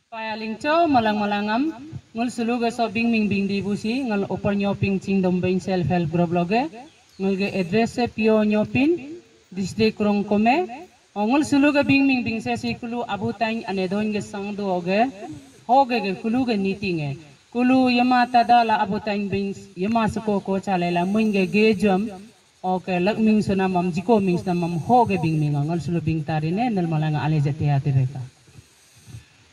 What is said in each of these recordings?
Payaling cho malang-malangam ngul suluga so bing ming bing di busi ngul upar nyoping cing dombeng self help group loge ngul ge address pio nyopin district rong kome ngul suluga bing ming bing se sikulu abutang anedon ge sangdo oge hoge ge kulu ge nitinge kulu yama tadala abutang bing yama suko ko chalela munge ge jam oke lak ming suna mam jiko ming suna mam hoge bing ming ngul sulu bing tarine nel malanga aleja teatireka.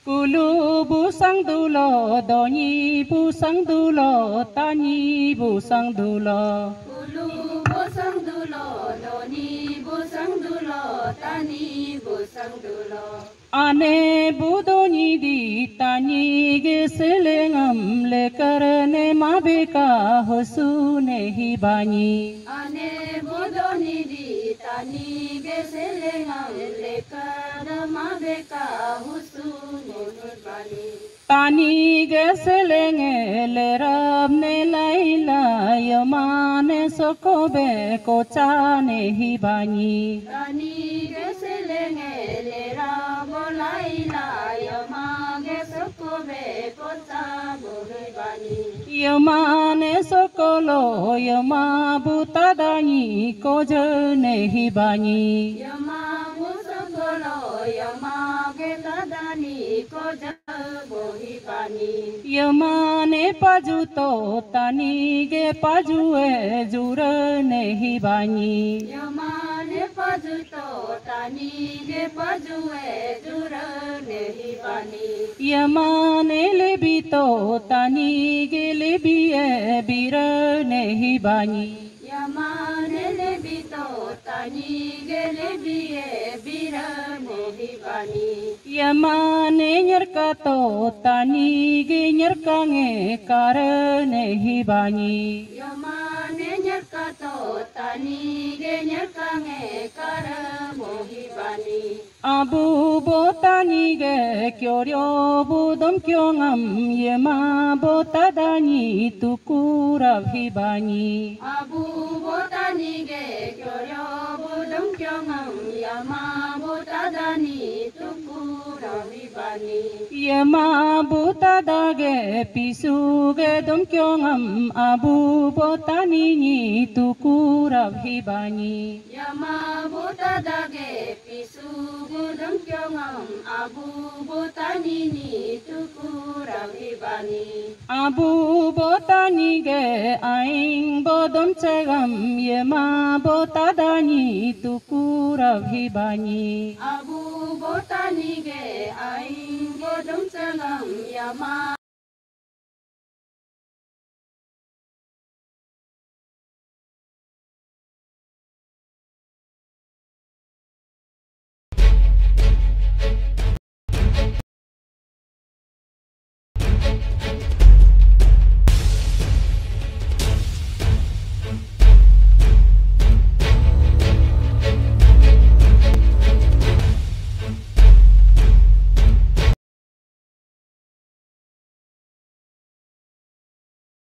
Kulu busang dulo, doni busang dulo, tani busang dulo. Kulu busang dulo, doni busang dulo, tani busang dulo. Ane budoni di tani ge selengam lekar ne mabeka hosu ne hibani. Ane budoni di tani ge selengam lekar mabeka hosu ne hibani. Tani ge selenge le rab ne laila yamane sokobe kocha ne hibani. Tani ge selenge le rab laila yamage sokobe kocha bohibani. Yamane sokolo yama butadani kojane hibani. Yama musokolo yama getadani koja bohibani. Yamane pajuto tani ge pajue jurane hibani. Yama ne pajuto tani ge pajue jurane hibani. Yamane lebito tani ge lebie birane hibani. Yama ne lebito tani ge lebie birane hibani. Yamane nyerkato tani ge nyerkange karane hibani. Yama ne nyerkato tani ge nyerkange kara mohibani. Abu botani ge kyoryo budom kyongam yema botadani tukura hibani. Abu botani ge kyoryo budum kyongam yama botadani tukura hibani. Yema botadage pisu ge dom kyongam abu botani ni tukura hibani. Yama botadage pisu budum kyongam abu botani ni tukura hibani. Abu botani ge aing bodom cegam yema botadani tukura hibani. Abu botani ge aing bodum cengam yama.